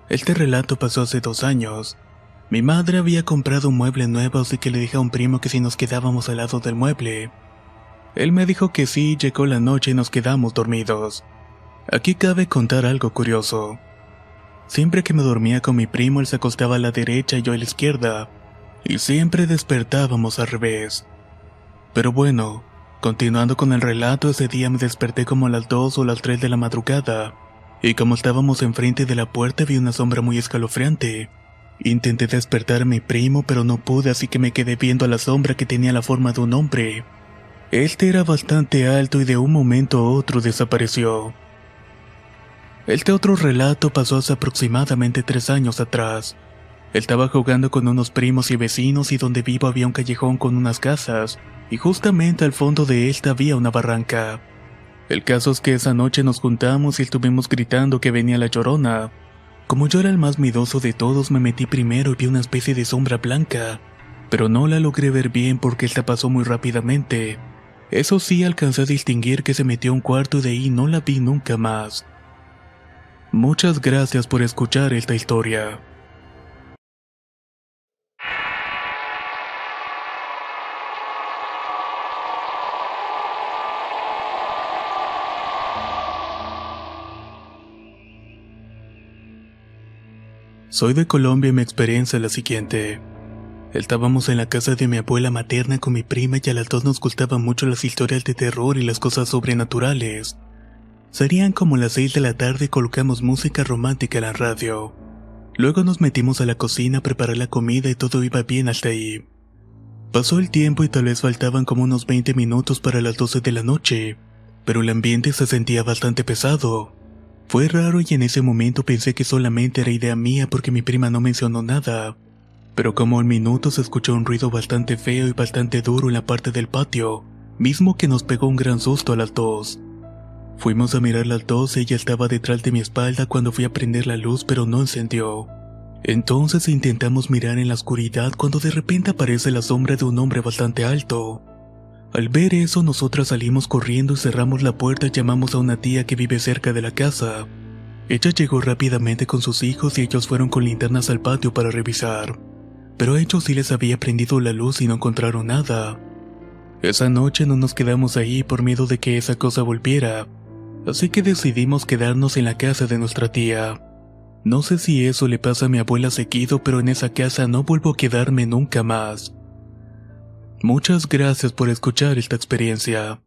Este relato pasó hace 2 años. Mi madre había comprado un mueble nuevo, así que le dije a un primo que si nos quedábamos al lado del mueble. Él me dijo que sí, llegó la noche y nos quedamos dormidos. Aquí cabe contar algo curioso. Siempre que me dormía con mi primo, él se acostaba a la derecha y yo a la izquierda, y siempre despertábamos al revés. Pero bueno, continuando con el relato, ese día me desperté como a las 2 o las 3 de la madrugada, y como estábamos enfrente de la puerta vi una sombra muy escalofriante. Intenté despertar a mi primo, pero no pude, así que me quedé viendo a la sombra que tenía la forma de un hombre. Este era bastante alto y de un momento a otro desapareció. Este otro relato pasó hace aproximadamente 3 años atrás. Estaba jugando con unos primos y vecinos y donde vivo había un callejón con unas casas, y justamente al fondo de esta había una barranca. El caso es que esa noche nos juntamos y estuvimos gritando que venía la Llorona. Como yo era el más miedoso de todos, me metí primero y vi una especie de sombra blanca, pero no la logré ver bien porque esta pasó muy rápidamente. Eso sí, alcancé a distinguir que se metió a un cuarto y de ahí no la vi nunca más. Muchas gracias por escuchar esta historia. Soy de Colombia y mi experiencia es la siguiente. Estábamos en la casa de mi abuela materna con mi prima y a las dos nos gustaban mucho las historias de terror y las cosas sobrenaturales. Serían como las 6 de la tarde y colocamos música romántica en la radio. Luego nos metimos a la cocina a preparar la comida y todo iba bien hasta ahí. Pasó el tiempo y tal vez faltaban como unos 20 minutos para las 12 de la noche, pero el ambiente se sentía bastante pesado. Fue raro y en ese momento pensé que solamente era idea mía porque mi prima no mencionó nada. Pero como al minuto se escuchó un ruido bastante feo y bastante duro en la parte del patio, mismo que nos pegó un gran susto a las dos. Fuimos a mirar las dos y ella estaba detrás de mi espalda cuando fui a prender la luz pero no encendió. Entonces intentamos mirar en la oscuridad cuando de repente aparece la sombra de un hombre bastante alto. Al ver eso, nosotras salimos corriendo y cerramos la puerta y llamamos a una tía que vive cerca de la casa. Ella llegó rápidamente con sus hijos y ellos fueron con linternas al patio para revisar. Pero a ellos sí les había prendido la luz y no encontraron nada. Esa noche no nos quedamos ahí por miedo de que esa cosa volviera, así que decidimos quedarnos en la casa de nuestra tía. No sé si eso le pasa a mi abuela seguido, pero en esa casa no vuelvo a quedarme nunca más. Muchas gracias por escuchar esta experiencia.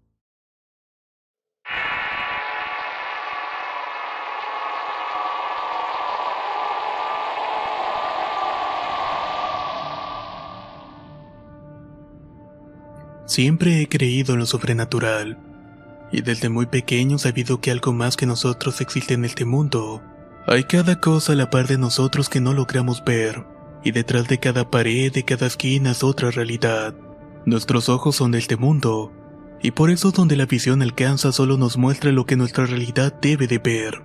Siempre he creído en lo sobrenatural, y desde muy pequeño he sabido que algo más que nosotros existe en este mundo. Hay cada cosa a la par de nosotros que no logramos ver, y detrás de cada pared, de cada esquina es otra realidad. Nuestros ojos son de este mundo, y por eso donde la visión alcanza solo nos muestra lo que nuestra realidad debe de ver.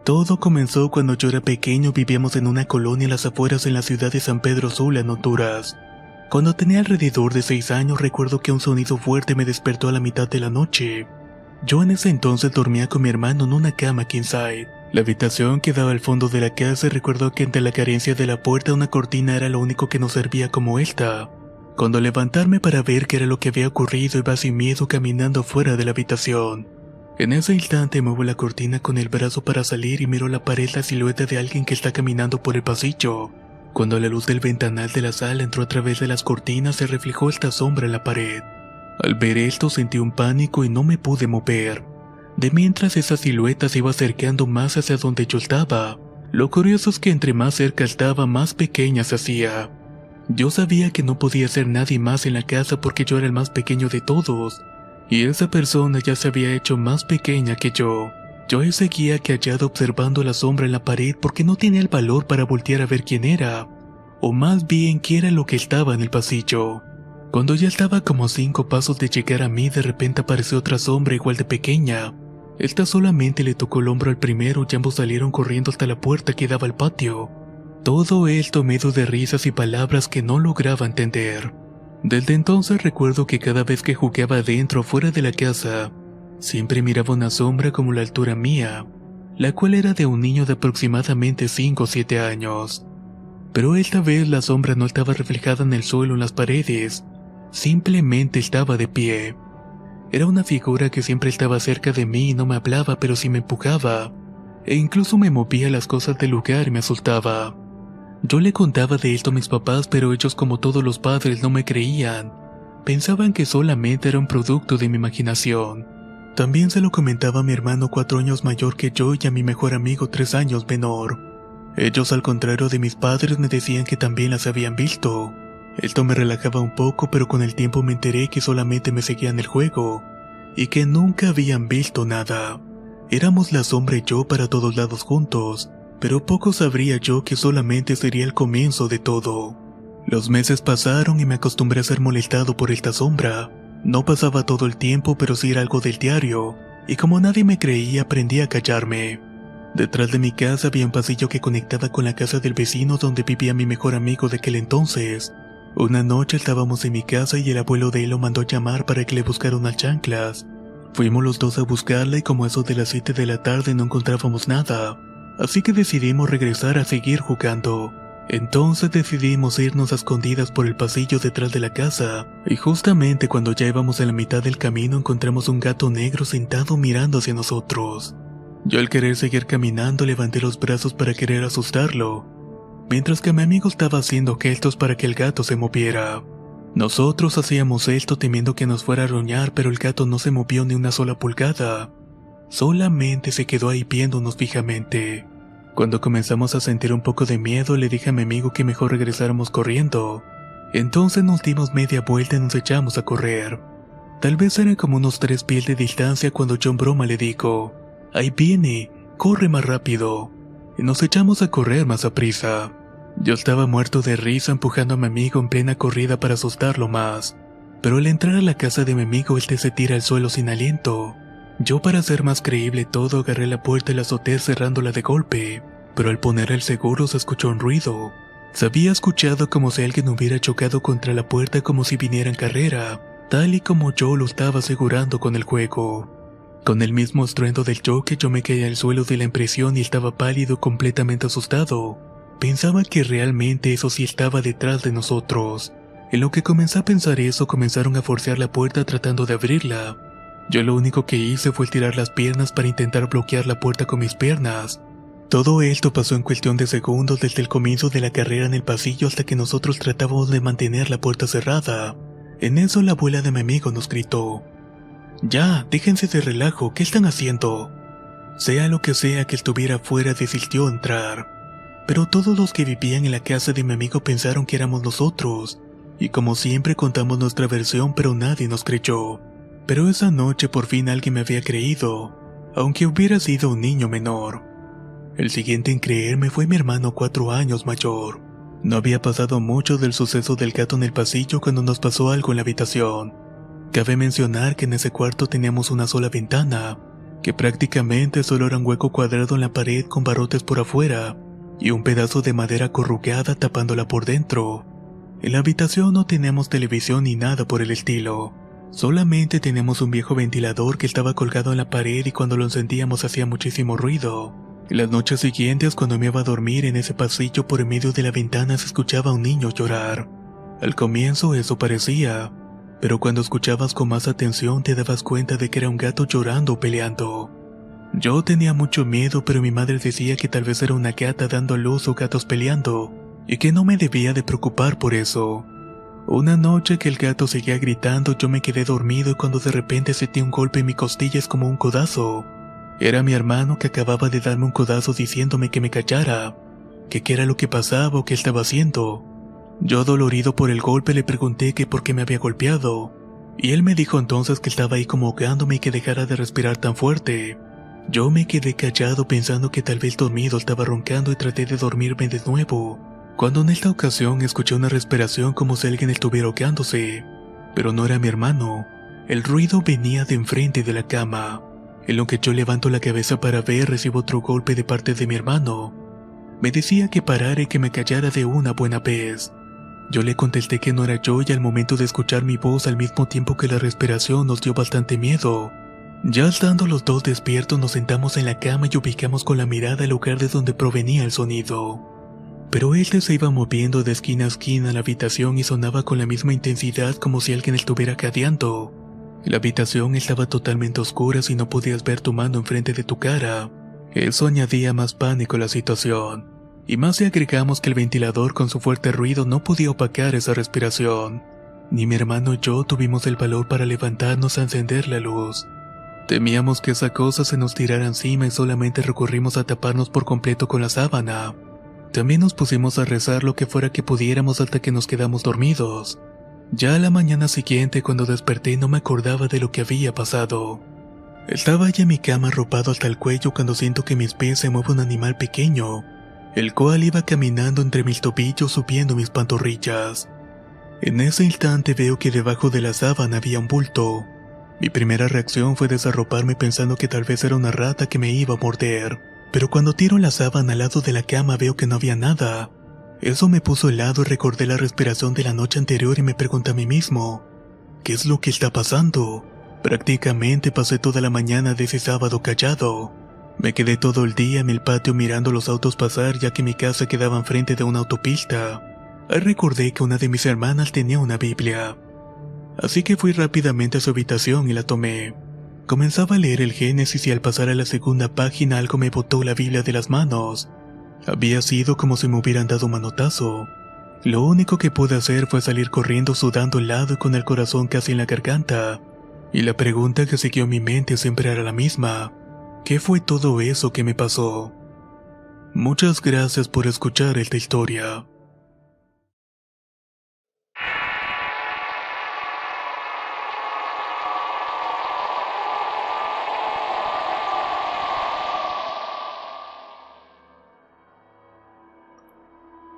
Todo comenzó cuando yo era pequeño, vivíamos en una colonia a las afueras en la ciudad de San Pedro Sula, en Honduras. Cuando tenía alrededor de 6 años recuerdo que un sonido fuerte me despertó a la mitad de la noche. Yo en ese entonces dormía con mi hermano en una cama king side. La habitación quedaba al fondo de la casa y recuerdo que ante la carencia de la puerta una cortina era lo único que nos servía como esta. Cuando al levantarme para ver qué era lo que había ocurrido iba sin miedo caminando fuera de la habitación. En ese instante muevo la cortina con el brazo para salir y miro la pared la silueta de alguien que está caminando por el pasillo. Cuando la luz del ventanal de la sala entró a través de las cortinas se reflejó esta sombra en la pared. Al ver esto sentí un pánico y no me pude mover. De mientras esa silueta se iba acercando más hacia donde yo estaba. Lo curioso es que entre más cerca estaba, más pequeña se hacía. Yo sabía que no podía ser nadie más en la casa porque yo era el más pequeño de todos, y esa persona ya se había hecho más pequeña que yo. Yo seguía callado observando la sombra en la pared porque no tenía el valor para voltear a ver quién era, o más bien qué era lo que estaba en el pasillo. Cuando ya estaba como a 5 pasos de llegar a mí, de repente apareció otra sombra igual de pequeña. Esta solamente le tocó el hombro al primero y ambos salieron corriendo hasta la puerta que daba al patio. Todo esto medio de risas y palabras que no lograba entender. Desde entonces recuerdo que cada vez que jugaba adentro o fuera de la casa, siempre miraba una sombra como la altura mía. la cual era de un niño de aproximadamente 5 o 7 años. Pero esta vez la sombra no estaba reflejada en el suelo o en las paredes, simplemente estaba de pie. Era una figura que siempre estaba cerca de mí y no me hablaba, pero sí me empujaba, e incluso me movía las cosas del lugar y me asustaba. Yo le contaba de esto a mis papás, pero ellos, como todos los padres, no me creían. Pensaban que solamente era un producto de mi imaginación. También se lo comentaba a mi hermano 4 años mayor que yo y a mi mejor amigo 3 años menor. Ellos, al contrario de mis padres, me decían que también las habían visto. Esto me relajaba un poco, pero con el tiempo me enteré que solamente me seguían el juego y que nunca habían visto nada. Éramos la sombra y yo para todos lados juntos, pero poco sabría yo que solamente sería el comienzo de todo. Los meses pasaron y me acostumbré a ser molestado por esta sombra. No pasaba todo el tiempo, pero sí era algo del diario, y como nadie me creía, aprendí a callarme. Detrás de mi casa había un pasillo que conectaba con la casa del vecino donde vivía mi mejor amigo de aquel entonces. Una noche estábamos en mi casa y el abuelo de él lo mandó llamar para que le buscara unas chanclas. Fuimos los dos a buscarla y como eso de las 7 de la tarde no encontrábamos nada, así que decidimos regresar a seguir jugando. Entonces decidimos irnos a escondidas por el pasillo detrás de la casa, y justamente cuando ya íbamos a la mitad del camino encontramos un gato negro sentado mirando hacia nosotros. Yo, al querer seguir caminando, levanté los brazos para querer asustarlo, mientras que mi amigo estaba haciendo gestos para que el gato se moviera. Nosotros hacíamos esto temiendo que nos fuera a arañar, pero el gato no se movió ni una sola pulgada. Solamente se quedó ahí viéndonos fijamente. Cuando comenzamos a sentir un poco de miedo, le dije a mi amigo que mejor regresáramos corriendo. Entonces nos dimos media vuelta y nos echamos a correr. Tal vez eran como unos 3 pies de distancia cuando yo en broma le digo: «Ahí viene, corre más rápido». Y nos echamos a correr más a prisa. Yo estaba muerto de risa empujando a mi amigo en plena corrida para asustarlo más. Pero al entrar a la casa de mi amigo, él se tira al suelo sin aliento. Yo, para hacer más creíble todo, agarré la puerta y la azoté cerrándola de golpe. Pero al poner el seguro se escuchó un ruido. Se había escuchado como si alguien hubiera chocado contra la puerta, como si viniera en carrera, tal y como yo lo estaba asegurando con el juego. Con el mismo estruendo del choque, yo me caí al suelo de la impresión y estaba pálido, completamente asustado. Pensaba que realmente eso sí estaba detrás de nosotros. En lo que comencé a pensar eso, comenzaron a forcear la puerta tratando de abrirla. Yo lo único que hice fue tirar las piernas para intentar bloquear la puerta con mis piernas. Todo esto pasó en cuestión de segundos desde el comienzo de la carrera en el pasillo hasta que nosotros tratábamos de mantener la puerta cerrada. En eso la abuela de mi amigo nos gritó: «Ya, déjense de relajo, ¿qué están haciendo?». Sea lo que sea que estuviera afuera, desistió entrar. Pero todos los que vivían en la casa de mi amigo pensaron que éramos nosotros, y como siempre contamos nuestra versión, pero nadie nos creyó. Pero esa noche por fin alguien me había creído, aunque hubiera sido un niño menor. El siguiente en creerme fue mi hermano 4 años mayor. No había pasado mucho del suceso del gato en el pasillo cuando nos pasó algo en la habitación. Cabe mencionar que en ese cuarto teníamos una sola ventana, que prácticamente solo era un hueco cuadrado en la pared con barrotes por afuera y un pedazo de madera corrugada tapándola por dentro. En la habitación no teníamos televisión ni nada por el estilo. Solamente teníamos un viejo ventilador que estaba colgado en la pared y cuando lo encendíamos hacía muchísimo ruido. En las noches siguientes, cuando me iba a dormir en ese pasillo, por en medio de la ventana se escuchaba a un niño llorar. Al comienzo eso parecía, pero cuando escuchabas con más atención te dabas cuenta de que era un gato llorando o peleando. Yo tenía mucho miedo, pero mi madre decía que tal vez era una gata dando a luz o gatos peleando, y que no me debía de preocupar por eso. Una noche que el gato seguía gritando, yo me quedé dormido y cuando de repente sentí un golpe en mi costillas como un codazo. Era mi hermano que acababa de darme un codazo diciéndome que me callara, que qué era lo que pasaba o qué estaba haciendo. Yo, dolorido por el golpe, le pregunté que por qué me había golpeado, y él me dijo entonces que estaba ahí como ahogándome y que dejara de respirar tan fuerte. Yo me quedé callado pensando que tal vez dormido estaba roncando y traté de dormirme de nuevo, cuando en esta ocasión escuché una respiración como si alguien estuviera ahogándose, pero no era mi hermano. El ruido venía de enfrente de la cama. En lo que yo levanto la cabeza para ver, recibo otro golpe de parte de mi hermano. Me decía que parara y que me callara de una buena vez. Yo le contesté que no era yo y al momento de escuchar mi voz al mismo tiempo que la respiración nos dio bastante miedo. Ya estando los dos despiertos nos sentamos en la cama y ubicamos con la mirada el lugar de donde provenía el sonido. Pero este se iba moviendo de esquina a esquina en la habitación y sonaba con la misma intensidad como si alguien estuviera jadeando. La habitación estaba totalmente oscura y no podías ver tu mano enfrente de tu cara. Eso añadía más pánico a la situación. Y más si agregamos que el ventilador con su fuerte ruido no podía opacar esa respiración. Ni mi hermano y yo tuvimos el valor para levantarnos a encender la luz. Temíamos que esa cosa se nos tirara encima y solamente recurrimos a taparnos por completo con la sábana. También nos pusimos a rezar lo que fuera que pudiéramos hasta que nos quedamos dormidos. Ya a la mañana siguiente, cuando desperté, no me acordaba de lo que había pasado. Estaba ya en mi cama arropado hasta el cuello cuando siento que mis pies se mueve un animal pequeño, el cual iba caminando entre mis tobillos subiendo mis pantorrillas. En ese instante veo que debajo de la sábana había un bulto. Mi primera reacción fue desarroparme pensando que tal vez era una rata que me iba a morder, pero cuando tiro la sábana al lado de la cama veo que no había nada. Eso me puso helado y recordé la respiración de la noche anterior y me pregunté a mí mismo, ¿qué es lo que está pasando? Prácticamente pasé toda la mañana de ese sábado callado. Me quedé todo el día en el patio mirando los autos pasar ya que mi casa quedaba enfrente de una autopista. Ahí recordé que una de mis hermanas tenía una Biblia. Así que fui rápidamente a su habitación y la tomé. Comenzaba a leer el Génesis y al pasar a la segunda página algo me botó la Biblia de las manos. Había sido como si me hubieran dado un manotazo. Lo único que pude hacer fue salir corriendo sudando helado y con el corazón casi en la garganta. Y la pregunta que siguió en mi mente siempre era la misma. ¿Qué fue todo eso que me pasó? Muchas gracias por escuchar esta historia.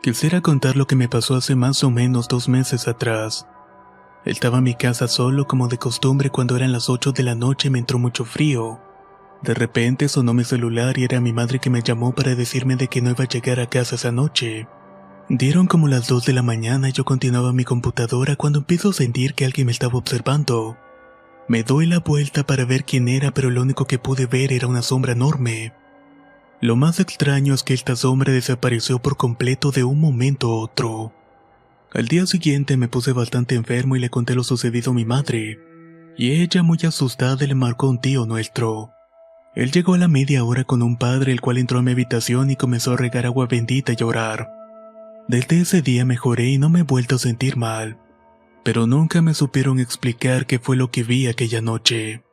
Quisiera contar lo que me pasó hace más o menos 2 meses atrás. Estaba en mi casa solo como de costumbre cuando eran las 8 de la noche y me entró mucho frío. De repente sonó mi celular y era mi madre que me llamó para decirme de que no iba a llegar a casa esa noche. Dieron como las 2 de la mañana y yo continuaba en mi computadora cuando empiezo a sentir que alguien me estaba observando. Me doy la vuelta para ver quién era, pero lo único que pude ver era una sombra enorme. Lo más extraño es que esta sombra desapareció por completo de un momento a otro. Al día siguiente me puse bastante enfermo y le conté lo sucedido a mi madre, y ella muy asustada le marcó a un tío nuestro. Él llegó a la media hora con un padre el cual entró a mi habitación y comenzó a regar agua bendita y a orar. Desde ese día mejoré y no me he vuelto a sentir mal, pero nunca me supieron explicar qué fue lo que vi aquella noche.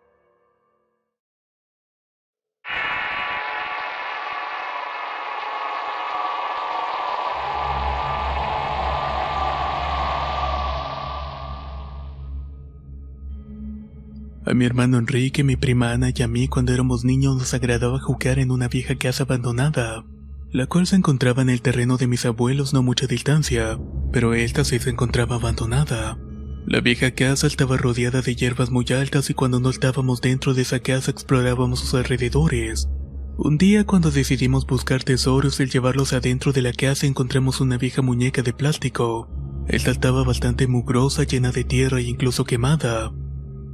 A mi hermano Enrique, mi prima Ana y a mí cuando éramos niños nos agradaba jugar en una vieja casa abandonada, la cual se encontraba en el terreno de mis abuelos no a mucha distancia, pero esta sí se encontraba abandonada. La vieja casa estaba rodeada de hierbas muy altas y cuando no estábamos dentro de esa casa explorábamos sus alrededores. Un día cuando decidimos buscar tesoros y al llevarlos adentro de la casa encontramos una vieja muñeca de plástico. Esta estaba bastante mugrosa, llena de tierra e incluso quemada.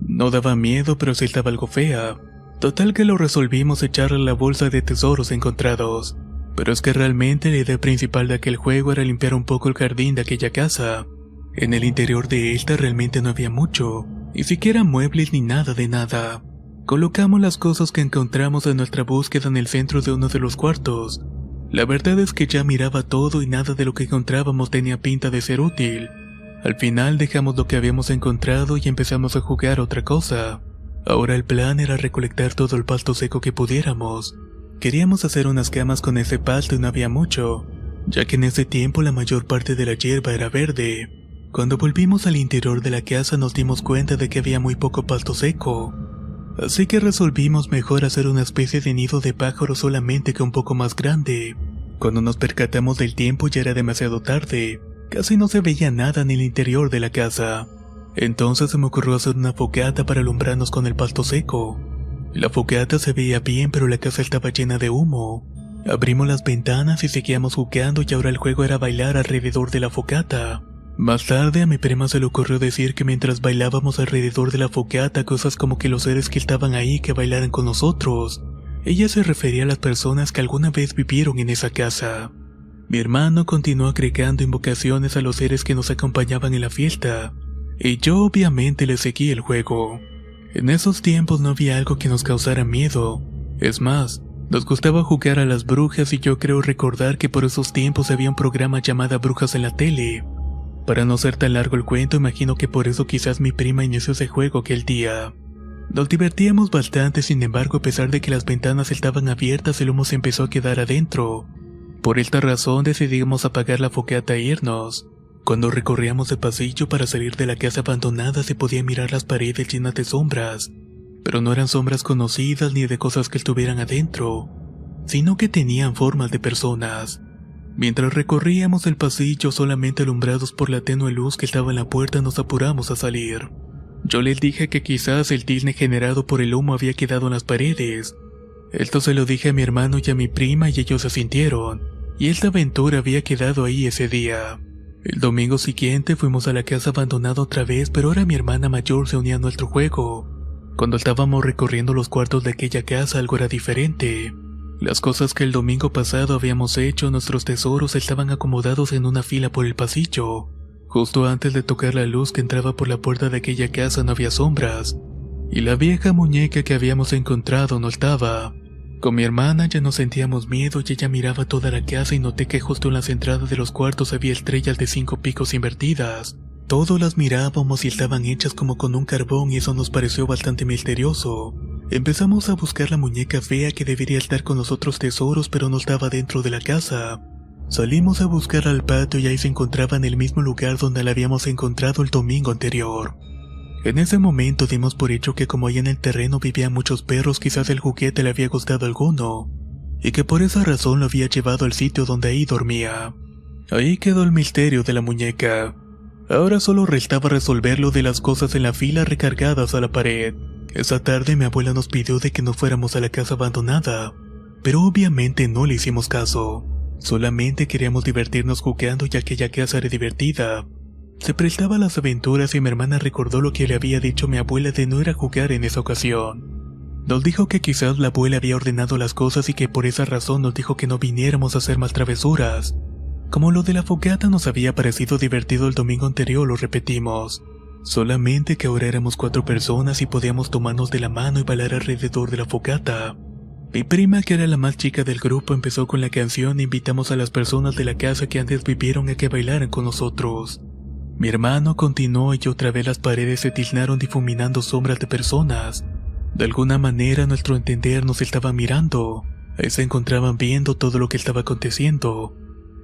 No daba miedo, pero sí estaba algo fea. Total que lo resolvimos echarle a la bolsa de tesoros encontrados. Pero es que realmente la idea principal de aquel juego era limpiar un poco el jardín de aquella casa. En el interior de esta realmente no había mucho, ni siquiera muebles ni nada de nada. Colocamos las cosas que encontramos en nuestra búsqueda en el centro de uno de los cuartos. La verdad es que ya miraba todo y nada de lo que encontrábamos tenía pinta de ser útil. Al final dejamos lo que habíamos encontrado y empezamos a jugar otra cosa. Ahora el plan era recolectar todo el pasto seco que pudiéramos. Queríamos hacer unas camas con ese pasto y no había mucho, ya que en ese tiempo la mayor parte de la hierba era verde. Cuando volvimos al interior de la casa nos dimos cuenta de que había muy poco pasto seco. Así que resolvimos mejor hacer una especie de nido de pájaro solamente que un poco más grande. Cuando nos percatamos del tiempo ya era demasiado tarde. Casi no se veía nada en el interior de la casa. Entonces se me ocurrió hacer una fogata para alumbrarnos con el pasto seco. La fogata se veía bien, pero la casa estaba llena de humo. Abrimos las ventanas y seguíamos jugando y ahora el juego era bailar alrededor de la fogata. Más tarde a mi prima se le ocurrió decir que mientras bailábamos alrededor de la fogata, cosas como que los seres que estaban ahí que bailaran con nosotros. Ella se refería a las personas que alguna vez vivieron en esa casa. Mi hermano continuó agregando invocaciones a los seres que nos acompañaban en la fiesta, y yo obviamente le seguí el juego. En esos tiempos no había algo que nos causara miedo. Es más, nos gustaba jugar a las brujas y yo creo recordar que por esos tiempos había un programa llamado Brujas en la tele. Para no ser tan largo el cuento, imagino que por eso quizás mi prima inició ese juego aquel día. Nos divertíamos bastante, sin embargo, a pesar de que las ventanas estaban abiertas, el humo se empezó a quedar adentro. Por esta razón decidimos apagar la fogata e irnos. Cuando recorríamos el pasillo para salir de la casa abandonada se podía mirar las paredes llenas de sombras, pero no eran sombras conocidas ni de cosas que estuvieran adentro, sino que tenían formas de personas. Mientras recorríamos el pasillo solamente alumbrados por la tenue luz que estaba en la puerta, nos apuramos a salir. Yo les dije que quizás el tilne generado por el humo había quedado en las paredes. Esto se lo dije a mi hermano y a mi prima y ellos asintieron, y esta aventura había quedado ahí ese día. El domingo siguiente fuimos a la casa abandonada otra vez, pero ahora mi hermana mayor se unía a nuestro juego. Cuando estábamos recorriendo los cuartos de aquella casa algo era diferente. Las cosas que el domingo pasado habíamos hecho, nuestros tesoros estaban acomodados en una fila por el pasillo. Justo antes de tocar la luz que entraba por la puerta de aquella casa no había sombras, y la vieja muñeca que habíamos encontrado no estaba. Con mi hermana ya no sentíamos miedo y ella miraba toda la casa y noté que justo en las entradas de los cuartos había estrellas de 5 picos invertidas. Todos las mirábamos y estaban hechas como con un carbón y eso nos pareció bastante misterioso. Empezamos a buscar la muñeca fea que debería estar con los otros tesoros, pero no estaba dentro de la casa. Salimos a buscar al patio y ahí se encontraba en el mismo lugar donde la habíamos encontrado el domingo anterior. En ese momento dimos por hecho que como ahí en el terreno vivían muchos perros, quizás el juguete le había gustado a alguno, y que por esa razón lo había llevado al sitio donde ahí dormía. Ahí quedó el misterio de la muñeca. Ahora solo restaba resolver lo de las cosas en la fila recargadas a la pared. Esa tarde mi abuela nos pidió de que no fuéramos a la casa abandonada, pero obviamente no le hicimos caso. Solamente queríamos divertirnos jugando y aquella casa era divertida. Se prestaba a las aventuras y mi hermana recordó lo que le había dicho mi abuela de no ir a jugar en esa ocasión. Nos dijo que quizás la abuela había ordenado las cosas y que por esa razón nos dijo que no viniéramos a hacer más travesuras. Como lo de la fogata nos había parecido divertido el domingo anterior, lo repetimos. Solamente que ahora éramos 4 personas y podíamos tomarnos de la mano y bailar alrededor de la fogata. Mi prima, que era la más chica del grupo, empezó con la canción e invitamos a las personas de la casa que antes vivieron a que bailaran con nosotros. Mi hermano continuó y otra vez las paredes se tildaron difuminando sombras de personas. De alguna manera, a nuestro entender, nos estaban mirando. Ahí se encontraban viendo todo lo que estaba aconteciendo.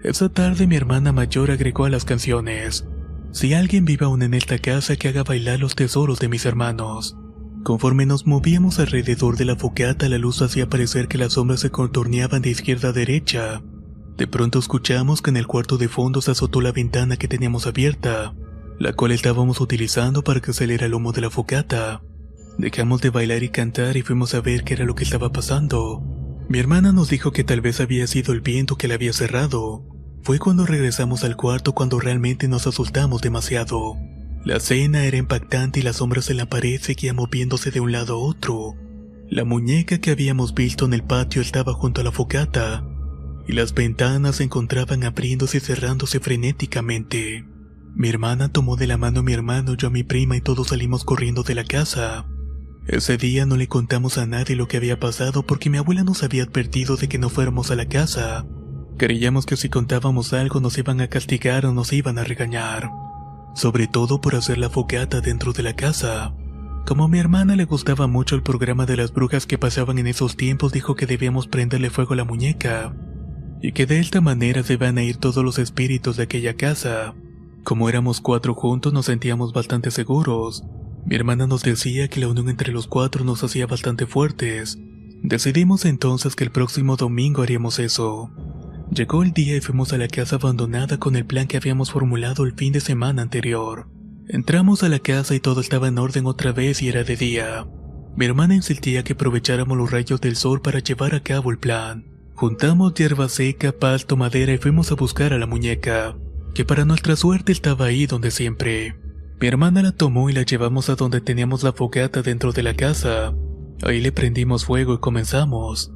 Esa tarde mi hermana mayor agregó a las canciones: si alguien vive aún en esta casa, que haga bailar los tesoros de mis hermanos. Conforme nos movíamos alrededor de la fogata, la luz hacía parecer que las sombras se contorneaban de izquierda a derecha. De pronto escuchamos que en el cuarto de fondo se azotó la ventana que teníamos abierta, la cual estábamos utilizando para que saliera el humo de la fogata. Dejamos de bailar y cantar y fuimos a ver qué era lo que estaba pasando. Mi hermana nos dijo que tal vez había sido el viento que la había cerrado. Fue cuando regresamos al cuarto cuando realmente nos asustamos demasiado. La escena era impactante y las sombras en la pared seguían moviéndose de un lado a otro. La muñeca que habíamos visto en el patio estaba junto a la fogata, y las ventanas se encontraban abriéndose y cerrándose frenéticamente. Mi hermana tomó de la mano a mi hermano, yo a mi prima y todos salimos corriendo de la casa. Ese día no le contamos a nadie lo que había pasado porque mi abuela nos había advertido de que no fuéramos a la casa. Creíamos que si contábamos algo nos iban a castigar o nos iban a regañar, sobre todo por hacer la fogata dentro de la casa. Como a mi hermana le gustaba mucho el programa de las brujas que pasaban en esos tiempos, dijo que debíamos prenderle fuego a la muñeca, y que de esta manera se iban a ir todos los espíritus de aquella casa. Como éramos 4 juntos nos sentíamos bastante seguros. Mi hermana nos decía que la unión entre los 4 nos hacía bastante fuertes. Decidimos entonces que el próximo domingo haríamos eso. Llegó el día y fuimos a la casa abandonada con el plan que habíamos formulado el fin de semana anterior. Entramos a la casa y todo estaba en orden otra vez y era de día. Mi hermana insistía que aprovecháramos los rayos del sol para llevar a cabo el plan. Juntamos hierba seca, pasto, madera y fuimos a buscar a la muñeca. que para nuestra suerte estaba ahí donde siempre. Mi hermana la tomó y la llevamos a donde teníamos la fogata dentro de la casa. Ahí le prendimos fuego y comenzamos.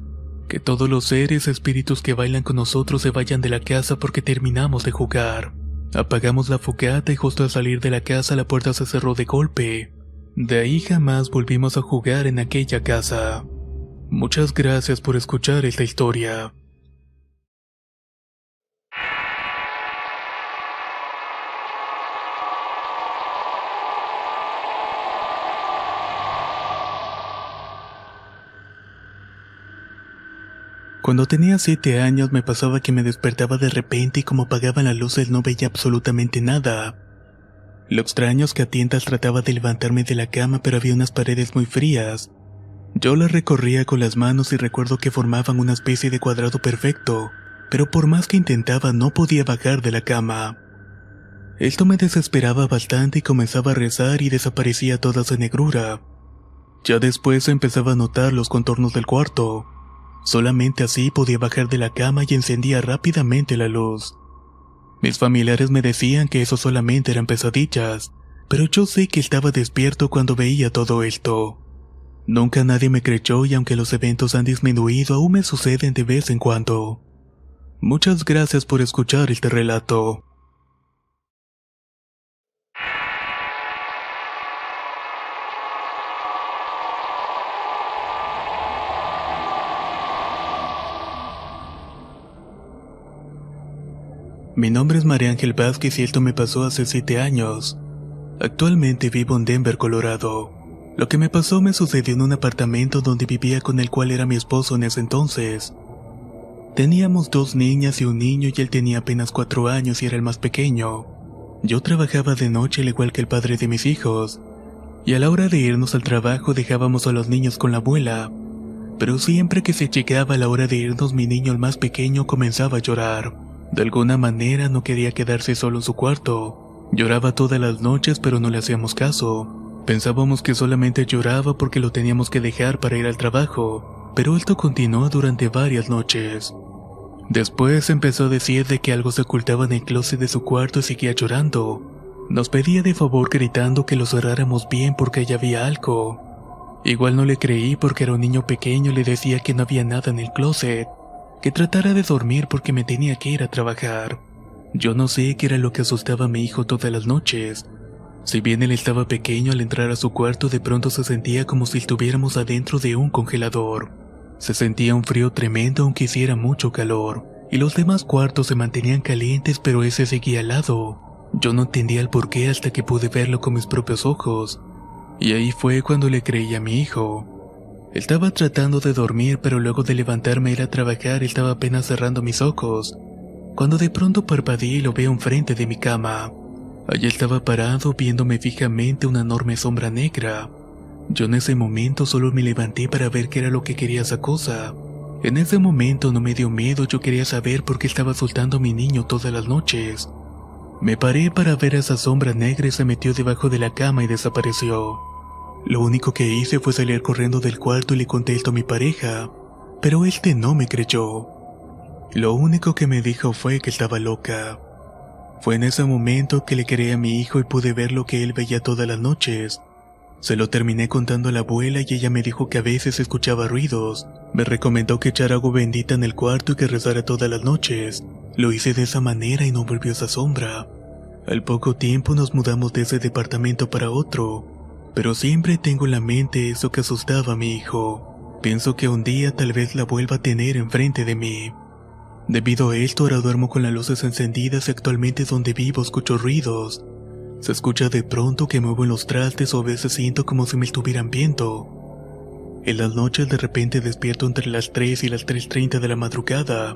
Que todos los seres, espíritus que bailan con nosotros se vayan de la casa porque terminamos de jugar. Apagamos la fogata y justo al salir de la casa la puerta se cerró de golpe. De ahí jamás volvimos a jugar en aquella casa. Muchas gracias por escuchar esta historia. Cuando tenía 7 años me pasaba que me despertaba de repente y como apagaban las luces no veía absolutamente nada. Lo extraño es que a tientas trataba de levantarme de la cama pero había unas paredes muy frías. Yo las recorría con las manos y recuerdo que formaban una especie de cuadrado perfecto, pero por más que intentaba no podía bajar de la cama. Esto me desesperaba bastante y comenzaba a rezar y desaparecía toda su negrura. Ya después empezaba a notar los contornos del cuarto. Solamente así podía bajar de la cama y encendía rápidamente la luz. Mis familiares me decían que eso solamente eran pesadillas, pero yo sé que estaba despierto cuando veía todo esto. Nunca nadie me creyó y aunque los eventos han disminuido, aún me suceden de vez en cuando. Muchas gracias por escuchar este relato. Mi nombre es María Ángel Vázquez y esto me pasó hace 7 años. Actualmente vivo en Denver, Colorado. Lo que me pasó me sucedió en un apartamento donde vivía con el cual era mi esposo en ese entonces. Teníamos 2 niñas y un niño y él tenía apenas 4 años y era el más pequeño. Yo trabajaba de noche al igual que el padre de mis hijos, y a la hora de irnos al trabajo dejábamos a los niños con la abuela. Pero siempre que se llegaba la hora de irnos mi niño el más pequeño comenzaba a llorar. De alguna manera no quería quedarse solo en su cuarto. Lloraba todas las noches pero no le hacíamos caso. Pensábamos que solamente lloraba porque lo teníamos que dejar para ir al trabajo, pero esto continuó durante varias noches. Después empezó a decir de que algo se ocultaba en el closet de su cuarto y seguía llorando. Nos pedía de favor gritando que lo cerráramos bien porque allá había algo. Igual no le creí porque era un niño pequeño y le decía que no había nada en el closet. Que tratara de dormir porque me tenía que ir a trabajar. Yo no sé qué era lo que asustaba a mi hijo todas las noches. Si bien él estaba pequeño, al entrar a su cuarto de pronto se sentía como si estuviéramos adentro de un congelador. Se sentía un frío tremendo aunque hiciera mucho calor, y los demás cuartos se mantenían calientes pero ese seguía helado. Yo no entendía el porqué hasta que pude verlo con mis propios ojos. Y ahí fue cuando le creí a mi hijo. Estaba tratando de dormir, pero luego de levantarme a ir a trabajar estaba apenas cerrando mis ojos, cuando de pronto parpadeé y lo veo enfrente de mi cama. Allí estaba parado viéndome fijamente una enorme sombra negra. Yo en ese momento solo me levanté para ver qué era lo que quería esa cosa. En ese momento no me dio miedo, yo quería saber por qué estaba soltando a mi niño todas las noches. Me paré para ver a esa sombra negra y se metió debajo de la cama y desapareció. Lo único que hice fue salir corriendo del cuarto y le conté esto a mi pareja, pero este no me creyó. Lo único que me dijo fue que estaba loca. Fue en ese momento que le creí a mi hijo y pude ver lo que él veía todas las noches. Se lo terminé contando a la abuela y ella me dijo que a veces escuchaba ruidos. Me recomendó que echara agua bendita en el cuarto y que rezara todas las noches. Lo hice de esa manera y no volvió esa sombra. Al poco tiempo nos mudamos de ese departamento para otro. Pero siempre tengo en la mente eso que asustaba a mi hijo. Pienso que un día tal vez la vuelva a tener enfrente de mí. Debido a esto ahora duermo con las luces encendidas y actualmente donde vivo escucho ruidos. Se escucha de pronto que muevo en los trastes o a veces siento como si me estuvieran viendo. En las noches de repente despierto entre las 3 y las 3:30 de la madrugada.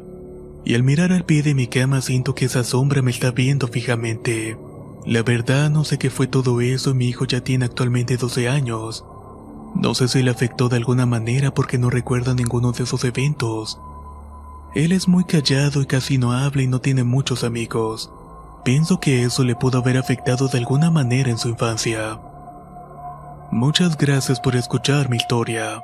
Y al mirar al pie de mi cama siento que esa sombra me está viendo fijamente. La verdad no sé qué fue todo eso y mi hijo ya tiene actualmente 12 años. No sé si le afectó de alguna manera porque no recuerda ninguno de esos eventos. Él es muy callado y casi no habla y no tiene muchos amigos. Pienso que eso le pudo haber afectado de alguna manera en su infancia. Muchas gracias por escuchar mi historia.